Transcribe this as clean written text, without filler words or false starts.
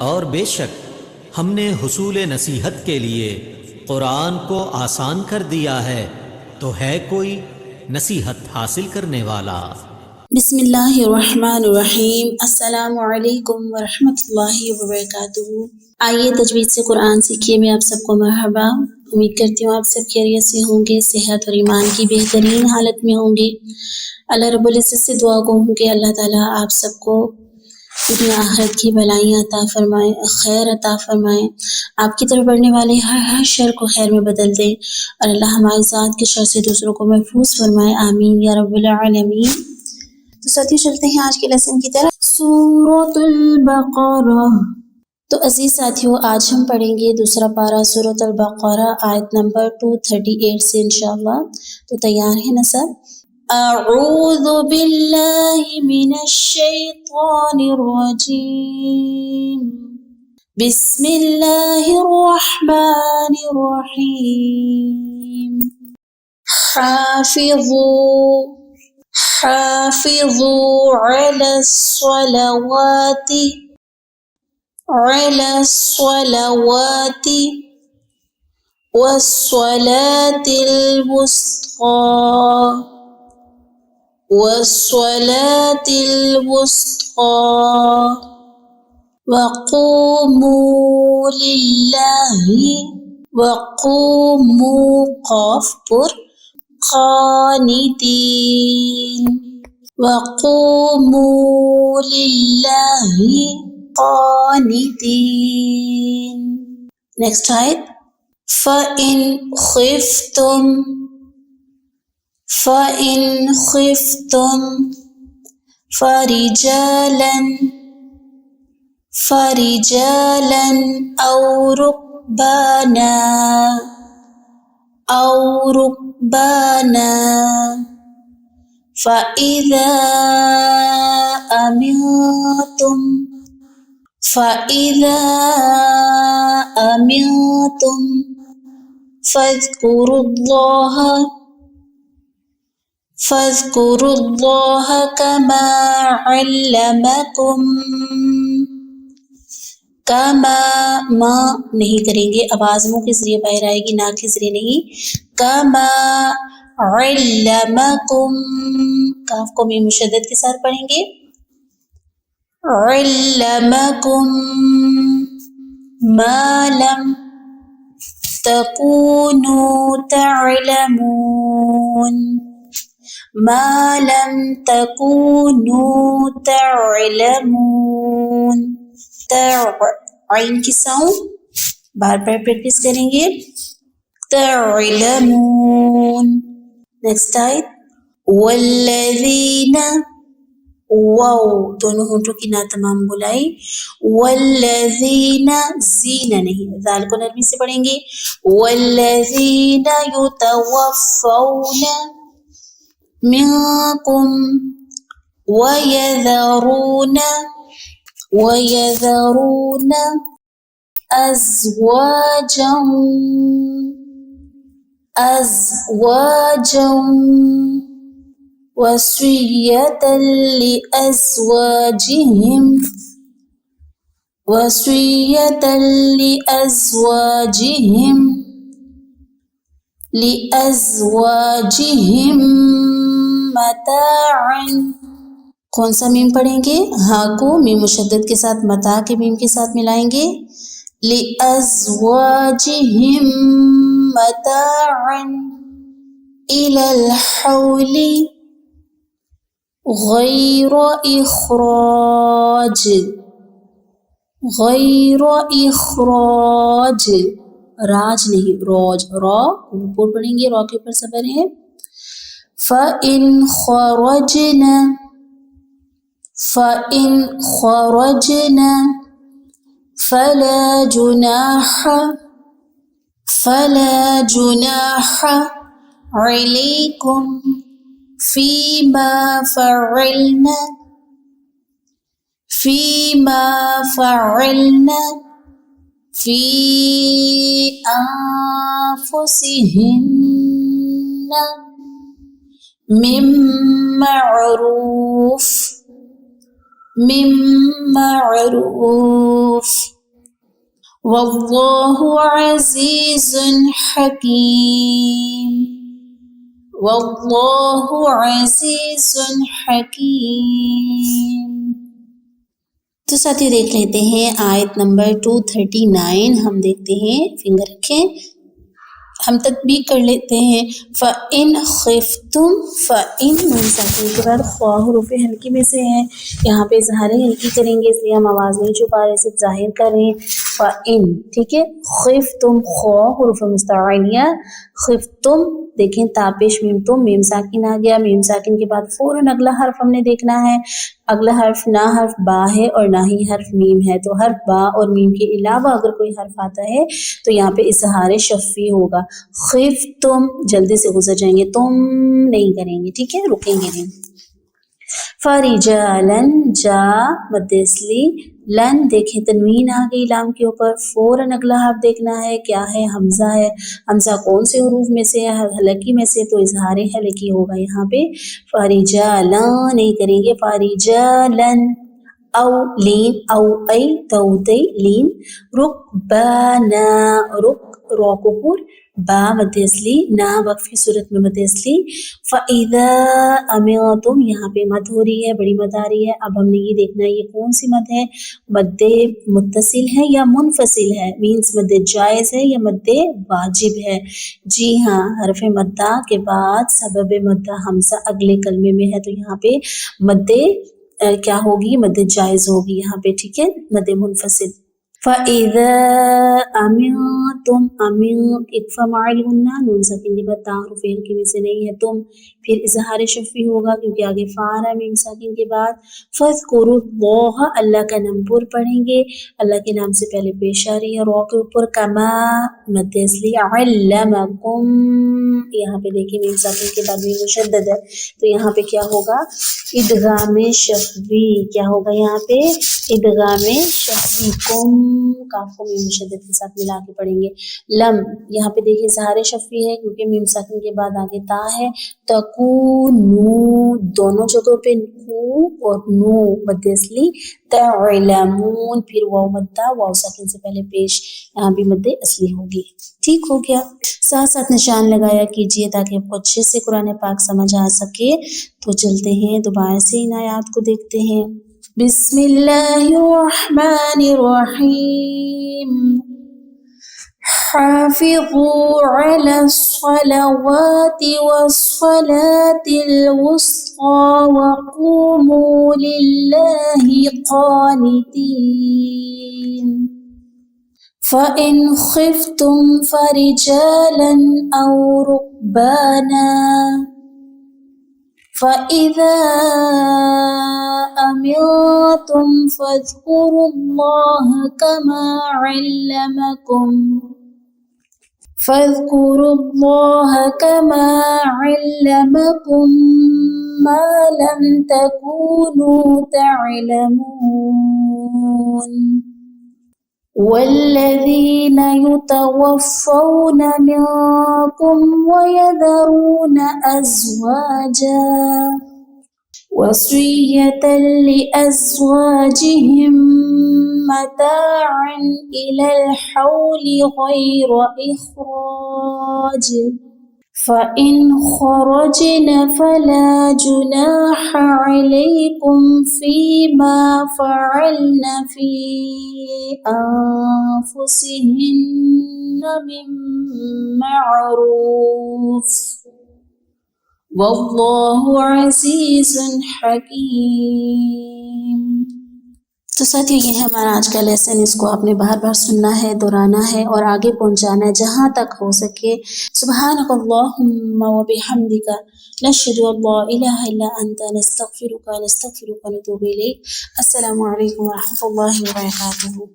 اور بے شک ہم نے حصول نصیحت کے لیے قرآن کو آسان کر دیا ہے، تو ہے کوئی نصیحت حاصل کرنے والا؟ بسم اللہ الرحمن الرحیم۔ السلام علیکم ورحمۃ اللہ وبرکاتہ۔ آئیے تجوید سے قرآن سیکھیے میں آپ سب کو مرحبا۔ امید کرتی ہوں آپ سب خیریت سے ہوں گے، صحت اور ایمان کی بہترین حالت میں ہوں گے۔ اللہ رب العزت سے دعا کو ہوں کہ اللہ تعالیٰ آپ سب کو دنیا آخرت کی بھلائیاں عطا فرمائے، خیر عطا فرمائے، آپ کی طرف بڑھنے والے ہر شر کو خیر میں بدل دے، اور اللہ ہماری ذات کے شر سے دوسروں کو محفوظ فرمائے، آمین یا رب العالمین۔ تو ساتھیوں چلتے ہیں آج کے لیسن کی طرف، سورۃ البقرہ۔ تو عزیز ساتھیوں، آج ہم پڑھیں گے دوسرا پارہ سورۃ البقرہ، آیت نمبر 238 سے انشاءاللہ۔ تو تیار ہیں نا سب؟ اعوذ باللہ من الشیطان الرجیم، بسم اللہ الرحمن الرحیم۔ حافظوا علی الصلوات والصلاة الوسطى وقوموا قاف پر قانتين، وقوموا لله قانتين۔ نیکسٹ آیت، فَإِنْ خِفْتُمْ فرجالا أو ركبانا فإذا أمنتم فاذكروا الله كما ما نہیں کریں گے، آواز منہ کے ذریعے باہر آئے گی، ناک کے ذریعے نہیں۔ کما علمکم، کاف کو میم مشدد کے ساتھ پڑھیں گے، علمکم ما لم تکونوا تعلمون، ما لم تکونوا تعلمون۔ عین کی ساؤنڈ بار بار پریکٹس کریں گے، تعلمون۔ نیکسٹ آیت، والذین، واو دونوں ہونٹوں کی نا تمام بلائی، والذین، زین نہیں، ذال کو نرمی سے پڑھیں گے، والذین یتوفون منکم وَيَذَرُونَ أَزْوَاجًا وَصِيَّةً لِأَزْوَاجِهِمْ مَتَاعًا۔ کون سا میم پڑھیں گے؟ ہاں کو میم مشدد کے ساتھ متاع کے میم کے ساتھ ملائیں گے، لِأَزْوَاجِهِمْ مَتَاعًا إِلَى الْحَوْلِ غَيْرَ إِخْرَاجٍ، راج نہیں، روج، را اوپر پڑھیں گے، را کے اوپر صبر ہے۔ فَإِنْ خَرَجْنَ فَلَا جُنَاحَ عَلَيْكُمْ فِيمَا فَعَلْنَ فِي أَنفُسِهِنَّ مِن مَّعْرُوفٍ من معروف واللہ عزیز حکیم واللہ عزیز حکیم۔ تو ساتھی دیکھ لیتے ہیں آیت نمبر 239، ہم دیکھتے ہیں، فنگر رکھیں، ہم تطبیق کر لیتے ہیں۔ فَإِنْ خِفْتُمْ، فَإِنْ نون ساکن کے بعد خواہ حروف ہلکی میں سے ہے، یہاں پہ اظہار ہلکی کریں گے، اس لیے ہم آواز نہیں چھپا رہے، صرف ظاہر کر رہے ہیں۔ فَإِنْ، ٹھیک ہے، خِفْتُمْ، خواہ حروف مستعلیہ، خِفْتُمْ، دیکھیں تاپش میم تو میم ساکن آ گیا، میم ساکن کے بعد فوراً اگلا حرف ہم نے دیکھنا ہے، اگلا حرف نہ حرف با ہے اور نہ ہی حرف میم ہے، تو حرف با اور میم کے علاوہ اگر کوئی حرف آتا ہے تو یہاں پہ اظہار شفوی ہوگا۔ خفتم، جلدی سے گزر جائیں گے، تم نہیں کریں گے، ٹھیک ہے، رکیں گے نہیں۔ فرجالن، جا مد اصلی، لن دیکھیں تنوین آ گئی لام کے اوپر، فوراً اگلا حرف دیکھنا ہے، کیا ہے، حمزہ ہے، حمزہ کون سے حروف میں سے ہے، حلقی میں سے، تو اظہار حلقی ہوگا یہاں پہ۔ فرجالن نہیں کریں گے، فرجالن، او لین، او ای توتی لین، رکبانا، رک رو کو پر، با مد اصلی، نا وقف کی صورت میں مد اصلی۔ فَإِذَا أَمِنْتُمْ، یہاں پہ مد ہو رہی ہے، بڑی مد آ رہی ہے، اب ہم نے یہ دیکھنا ہے یہ کون سی مد ہے، مد متصل ہے یا منفصل ہے، مینس مد جائز ہے یا مد واجب ہے۔ جی ہاں، حرف مدہ کے بعد سبب مدہ حمزہ اگلے کلمے میں ہے، تو یہاں پہ مد کیا ہوگی، مد جائز ہوگی یہاں پہ، ٹھیک ہے، مد منفصل۔ فَإِذَا أَمِنْتُمْ، أَمِنْ اکفا مع الغنہ، نون ساکن کے بعد تا حرف ہلکی میں سے نہیں ہے، تم، پھر اظہار شفوی ہوگا کیونکہ آگے فا رہا ہے میم ساکن کے بعد۔ فَاذْكُرُوا اللَّهَ، اللہ کا نام پر پڑھیں گے، اللہ کے نام سے پہلے پیش آ رہی ہے رو کے اوپر، کما مد اصلی، علمکم، یہاں پہ دیکھیں میم ساکن کے بعد میم مشدد ہے، تو یہاں پہ کیا ہوگا، ادغام شفوی، کیا ہوگا یہاں پہ، ادغام شفوی، کم کاف کو میم مشدد کے ساتھ ملا کے پڑھیں گے۔ لم، یہاں پہ دیکھیے اظہار شفوی ہے کیونکہ میم ساکن کے بعد آگے تا ہے۔ تکونو، دونوں جگہوں پہ کو اور نو مد اصلی، تعلمون، پھر واو مدہ، واو ساکن سے پہلے پیش، یہاں بھی مد اصلی ہوگی، ٹھیک ہو گیا۔ ساتھ ساتھ نشان لگایا کیجئے تاکہ آپ کو اچھے سے قرآن پاک سمجھ آ سکے۔ تو چلتے ہیں دوبارہ سے ان آیات کو دیکھتے ہیں۔ بسم اللہ الرحمن الرحیم، حافظوا علی الصلوات والصلاة الوسطى وقوموا للہ قانتین۔ فَإِنْ خِفْتُمْ فَرِجَالًا أَوْ رُكْبَانًا، فَإِذَا أَمِنْتُمْ فَاذْكُرُوا اللَّهَ كَمَا عَلَّمَكُمْ مَا لَمْ تَكُونُوا تَعْلَمُونَ۔ وَالَّذِينَ يُتَوَفَّوْنَ مِنْكُمْ وَيَذَرُونَ أَزْوَاجًا وَصِيَّةً لِأَزْوَاجِهِمْ مَتَاعًا إِلَى الْحَوْلِ غَيْرَ إِخْرَاجٍ، فَإِنْ خَرَجْنَ فَلَا جُنَاحَ عَلَيْكُمْ فِيمَا فَعَلْنَ فِي أَنفُسِهِنَّ مِن مَّعْرُوفٍ وَاللَّهُ عَزِيزٌ حَكِيمٌ۔ تو ساتھیو یہ ہے ہمارا آج کا لیسن، اس کو آپ نے بار بار سننا ہے، دہرانا ہے اور آگے پہنچانا ہے جہاں تک ہو سکے۔ سبحانک اللہم وبحمدک، نشہد ان لا الہ الا انت، نستغفرک ونتوب الیک۔ السلام علیکم ورحمۃ اللہ وبرکاتہ۔